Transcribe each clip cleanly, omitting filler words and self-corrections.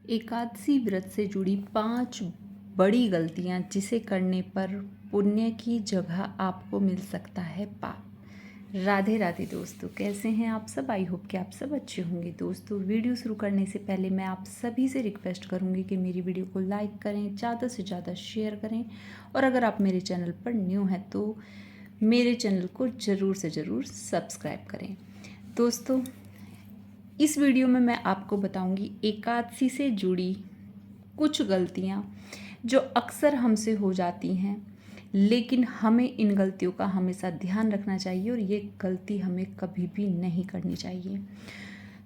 एकादशी व्रत से जुड़ी 5 बड़ी गलतियां जिसे करने पर पुण्य की जगह आपको मिल सकता है पाप। राधे राधे दोस्तों, कैसे हैं आप सब। आई होप कि आप सब अच्छे होंगे। दोस्तों, वीडियो शुरू करने से पहले मैं आप सभी से रिक्वेस्ट करूंगी कि मेरी वीडियो को लाइक करें, ज़्यादा से ज़्यादा शेयर करें, और अगर आप मेरे चैनल पर न्यू हैं तो मेरे चैनल को ज़रूर से ज़रूर सब्सक्राइब करें। दोस्तों, इस वीडियो में मैं आपको बताऊंगी एकादशी से जुड़ी कुछ गलतियां जो अक्सर हमसे हो जाती हैं, लेकिन हमें इन गलतियों का हमेशा ध्यान रखना चाहिए और ये गलती हमें कभी भी नहीं करनी चाहिए।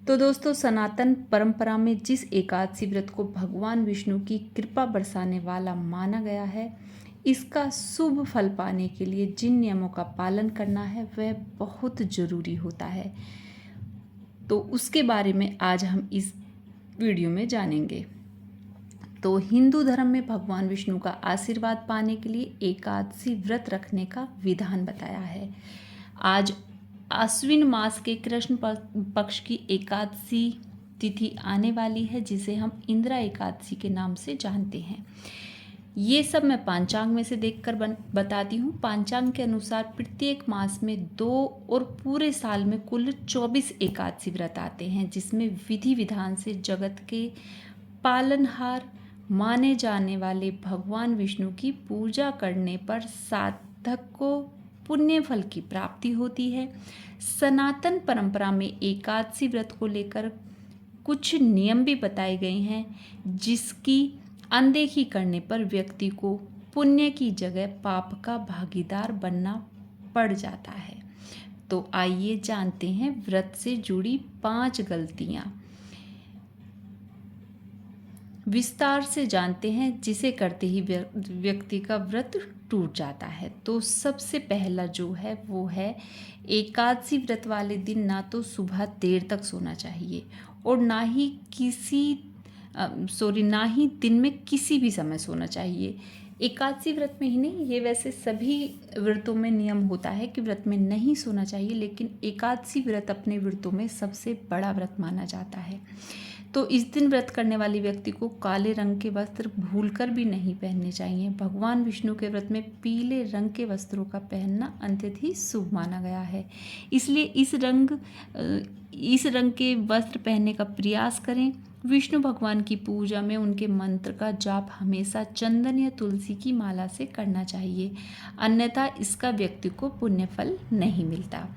तो दोस्तों, सनातन परंपरा में जिस एकादशी व्रत को भगवान विष्णु की कृपा बरसाने वाला माना गया है, इसका शुभ फल पाने के लिए जिन नियमों का पालन करना है वह बहुत ज़रूरी होता है। तो उसके बारे में आज हम इस वीडियो में जानेंगे। तो हिंदू धर्म में भगवान विष्णु का आशीर्वाद पाने के लिए एकादशी व्रत रखने का विधान बताया है। आज आश्विन मास के कृष्ण पक्ष की एकादशी तिथि आने वाली है, जिसे हम इंदिरा एकादशी के नाम से जानते हैं। ये सब मैं पांचांग में से देखकर बताती हूँ। पांचांग के अनुसार प्रत्येक मास में 2 और पूरे साल में कुल 24 एकादशी व्रत आते हैं, जिसमें विधि विधान से जगत के पालनहार माने जाने वाले भगवान विष्णु की पूजा करने पर साधक को पुण्य फल की प्राप्ति होती है। सनातन परंपरा में एकादशी व्रत को लेकर कुछ नियम भी बताए गए हैं, जिसकी अनदेखी करने पर व्यक्ति को पुण्य की जगह पाप का भागीदार बनना पड़ जाता है। तो आइए जानते हैं व्रत से जुड़ी 5 गलतियां। विस्तार से जानते हैं, जिसे करते ही व्यक्ति का व्रत टूट जाता है। तो सबसे पहला जो है वो है, एकादशी व्रत वाले दिन ना तो सुबह देर तक सोना चाहिए और ना ही दिन में किसी भी समय सोना चाहिए। एकादशी व्रत में ही नहीं, ये वैसे सभी व्रतों में नियम होता है कि व्रत में नहीं सोना चाहिए, लेकिन एकादशी व्रत अपने व्रतों में सबसे बड़ा व्रत माना जाता है। तो इस दिन व्रत करने वाले व्यक्ति को काले रंग के वस्त्र भूलकर भी नहीं पहनने चाहिए। भगवान विष्णु के व्रत में पीले रंग के वस्त्रों का पहनना अत्यंत ही शुभ माना गया है, इसलिए इस रंग के वस्त्र पहनने का प्रयास करें। विष्णु भगवान की पूजा में उनके मंत्र का जाप हमेशा चंदन या तुलसी की माला से करना चाहिए, अन्यथा इसका व्यक्ति को पुण्य फल नहीं मिलता।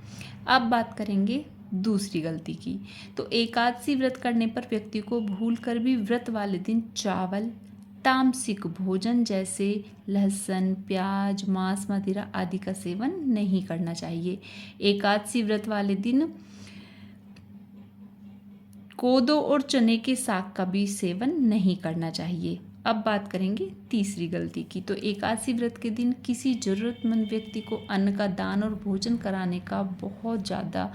अब बात करेंगे दूसरी गलती की। तो एकादशी व्रत करने पर व्यक्ति को भूलकर भी व्रत वाले दिन चावल, तामसिक भोजन जैसे लहसुन, प्याज, मांस, मदिरा आदि का सेवन नहीं करना चाहिए। एकादशी व्रत वाले दिन कोदो और चने के साग का भी सेवन नहीं करना चाहिए। अब बात करेंगे तीसरी गलती की। तो एकादशी व्रत के दिन किसी जरूरतमंद व्यक्ति को अन्न का दान और भोजन कराने का बहुत ज़्यादा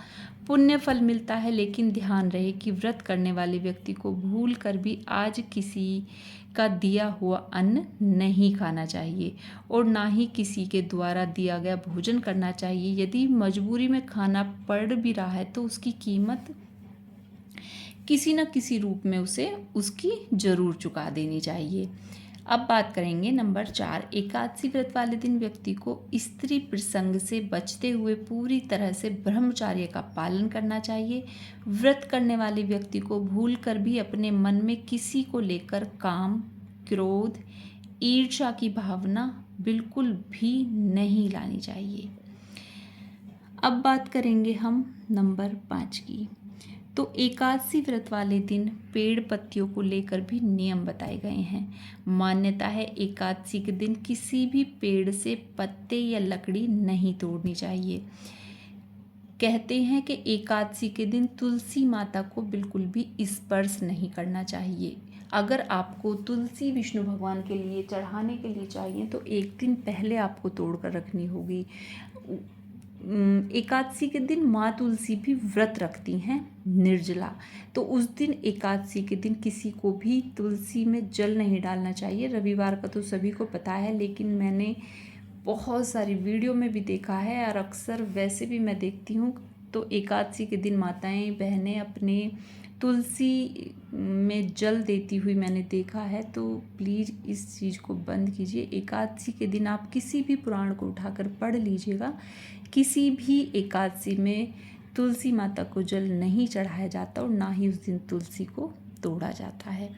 पुण्य फल मिलता है, लेकिन ध्यान रहे कि व्रत करने वाले व्यक्ति को भूल कर भी आज किसी का दिया हुआ अन्न नहीं खाना चाहिए और ना ही किसी के द्वारा दिया गया भोजन करना चाहिए। यदि मजबूरी में खाना पड़ भी रहा है तो उसकी कीमत किसी न किसी रूप में उसे उसकी जरूर चुका देनी चाहिए। अब बात करेंगे नंबर 4। एकादशी व्रत वाले दिन व्यक्ति को स्त्री प्रसंग से बचते हुए पूरी तरह से ब्रह्मचर्य का पालन करना चाहिए। व्रत करने वाले व्यक्ति को भूल कर भी अपने मन में किसी को लेकर काम, क्रोध, ईर्ष्या की भावना बिल्कुल भी नहीं लानी चाहिए। अब बात करेंगे हम नंबर 5 की। तो एकादशी व्रत वाले दिन पेड़ पत्तियों को लेकर भी नियम बताए गए हैं। मान्यता है एकादशी के दिन किसी भी पेड़ से पत्ते या लकड़ी नहीं तोड़नी चाहिए। कहते हैं कि एकादशी के दिन तुलसी माता को बिल्कुल भी स्पर्श नहीं करना चाहिए। अगर आपको तुलसी विष्णु भगवान के लिए चढ़ाने के लिए चाहिए तो एक दिन पहले आपको तोड़ कर रखनी होगी। एकादशी के दिन माँ तुलसी भी व्रत रखती हैं निर्जला, तो उस दिन एकादशी के दिन किसी को भी तुलसी में जल नहीं डालना चाहिए। रविवार का तो सभी को पता है, लेकिन मैंने बहुत सारी वीडियो में भी देखा है और अक्सर वैसे भी मैं देखती हूँ, तो एकादशी के दिन माताएं बहनें अपने तुलसी में जल देती हुई मैंने देखा है, तो प्लीज़ इस चीज़ को बंद कीजिए। एकादशी के दिन आप किसी भी पुराण को उठाकर पढ़ लीजिएगा, किसी भी एकादशी में तुलसी माता को जल नहीं चढ़ाया जाता और ना ही उस दिन तुलसी को तोड़ा जाता है,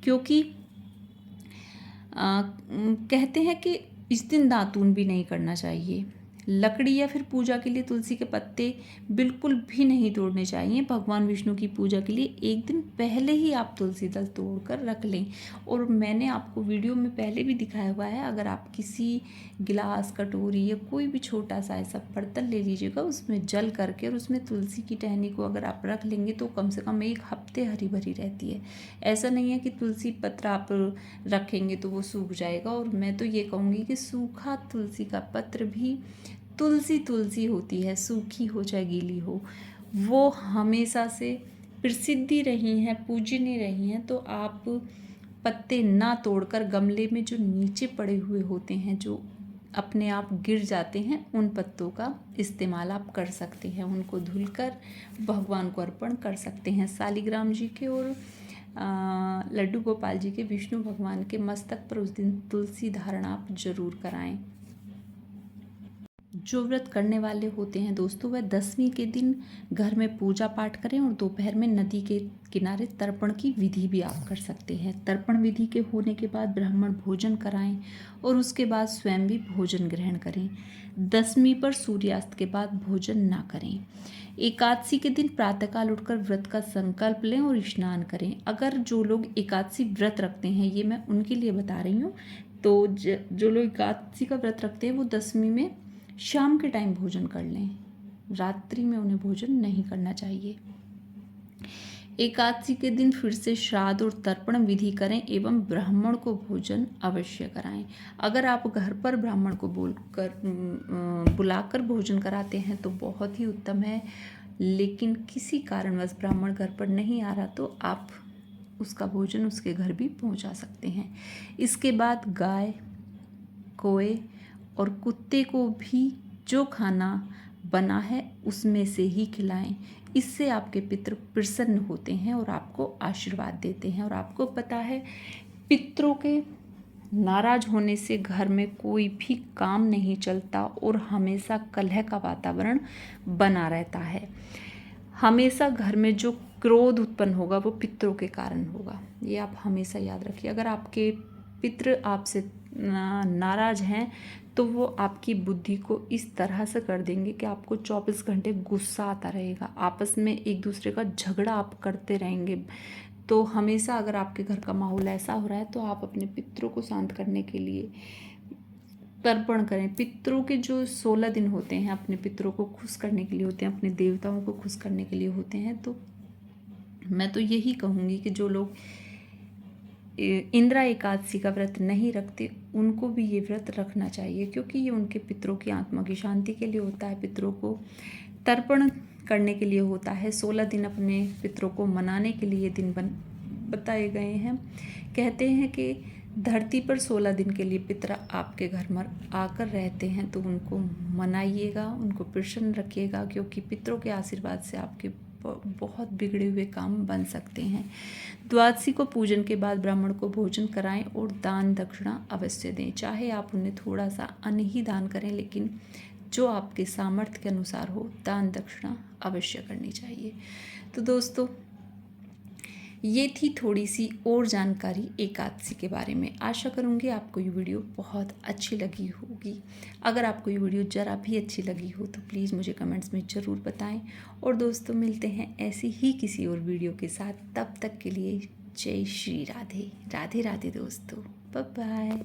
क्योंकि कहते हैं कि इस दिन दातून भी नहीं करना चाहिए। लकड़ी या फिर पूजा के लिए तुलसी के पत्ते बिल्कुल भी नहीं तोड़ने चाहिए। भगवान विष्णु की पूजा के लिए एक दिन पहले ही आप तुलसी दल तोड़ कर रख लें। और मैंने आपको वीडियो में पहले भी दिखाया हुआ है, अगर आप किसी गिलास, कटोरी या कोई भी छोटा सा ऐसा बर्तन ले लीजिएगा, उसमें जल करके और उसमें तुलसी की टहनी को अगर आप रख लेंगे तो कम से कम 1 हफ्ते हरी भरी रहती है। ऐसा नहीं है कि तुलसी पत्र आप रखेंगे तो वो सूख जाएगा। और मैं तो ये कहूँगी कि सूखा तुलसी का पत्र भी तुलसी होती है, सूखी हो चाहे गीली हो, वो हमेशा से प्रसिद्धि रही हैं, पूजनीय रही हैं। तो आप पत्ते ना तोड़कर गमले में जो नीचे पड़े हुए होते हैं, जो अपने आप गिर जाते हैं, उन पत्तों का इस्तेमाल आप कर सकते हैं। उनको धुलकर भगवान को अर्पण कर सकते हैं। शालिग्राम जी के और लड्डू गोपाल जी के, विष्णु भगवान के मस्तक पर उस दिन तुलसी धारण आप जरूर कराएं। जो व्रत करने वाले होते हैं दोस्तों, वह 10वीं के दिन घर में पूजा पाठ करें और दोपहर में नदी के किनारे तर्पण की विधि भी आप कर सकते हैं। तर्पण विधि के होने के बाद ब्राह्मण भोजन कराएं और उसके बाद स्वयं भी भोजन ग्रहण करें। 10वीं पर सूर्यास्त के बाद भोजन ना करें। एकादशी के दिन प्रातःकाल उठकर व्रत का संकल्प लें और स्नान करें। अगर जो लोग एकादशी व्रत रखते हैं, ये मैं उनके लिए बता रही हूँ, तो जो लोग एकादशी का व्रत रखते हैं वो 10वीं में शाम के टाइम भोजन कर लें, रात्रि में उन्हें भोजन नहीं करना चाहिए। एकादशी के दिन फिर से श्राद्ध और तर्पण विधि करें एवं ब्राह्मण को भोजन अवश्य कराएं। अगर आप घर पर ब्राह्मण को बुलाकर भोजन कराते हैं तो बहुत ही उत्तम है, लेकिन किसी कारणवश ब्राह्मण घर पर नहीं आ रहा तो आप उसका भोजन उसके घर भी पहुंचा सकते हैं। इसके बाद गाय, कोए और कुत्ते को भी जो खाना बना है उसमें से ही खिलाएं। इससे आपके पितृ प्रसन्न होते हैं और आपको आशीर्वाद देते हैं। और आपको पता है, पितरों के नाराज होने से घर में कोई भी काम नहीं चलता और हमेशा कलह का वातावरण बना रहता है। हमेशा घर में जो क्रोध उत्पन्न होगा वो पितरों के कारण होगा, ये आप हमेशा याद रखिए। अगर आपके पितृ आपसे नाराज हैं तो वो आपकी बुद्धि को इस तरह से कर देंगे कि आपको 24 घंटे गुस्सा आता रहेगा, आपस में एक दूसरे का झगड़ा आप करते रहेंगे। तो हमेशा अगर आपके घर का माहौल ऐसा हो रहा है तो आप अपने पितरों को शांत करने के लिए तर्पण करें। पितरों के जो 16 दिन होते हैं अपने पितरों को खुश करने के लिए होते हैं, अपने देवताओं को खुश करने के लिए होते हैं। तो मैं तो यही कहूँगी कि जो लोग इंदिरा एकादशी का व्रत नहीं रखते उनको भी ये व्रत रखना चाहिए, क्योंकि ये उनके पितरों की आत्मा की शांति के लिए होता है, पितरों को तर्पण करने के लिए होता है। 16 दिन अपने पितरों को मनाने के लिए दिन बताए गए हैं। कहते हैं कि धरती पर 16 दिन के लिए पितर आपके घर में आकर रहते हैं, तो उनको मनाइएगा, उनको प्रसन्न रखिएगा, क्योंकि पितरों के आशीर्वाद से आपके बहुत बिगड़े हुए काम बन सकते हैं। द्वादशी को पूजन के बाद ब्राह्मण को भोजन कराएं और दान दक्षिणा अवश्य दें। चाहे आप उन्हें थोड़ा सा अन्न ही दान करें, लेकिन जो आपके सामर्थ्य के अनुसार हो, दान दक्षिणा अवश्य करनी चाहिए। तो दोस्तों, ये थी थोड़ी सी और जानकारी एकादशी के बारे में। आशा करूँगी आपको ये वीडियो बहुत अच्छी लगी होगी। अगर आपको ये वीडियो ज़रा भी अच्छी लगी हो तो प्लीज़ मुझे कमेंट्स में ज़रूर बताएं। और दोस्तों, मिलते हैं ऐसी ही किसी और वीडियो के साथ। तब तक के लिए जय श्री राधे। राधे राधे दोस्तों, बाय बाय।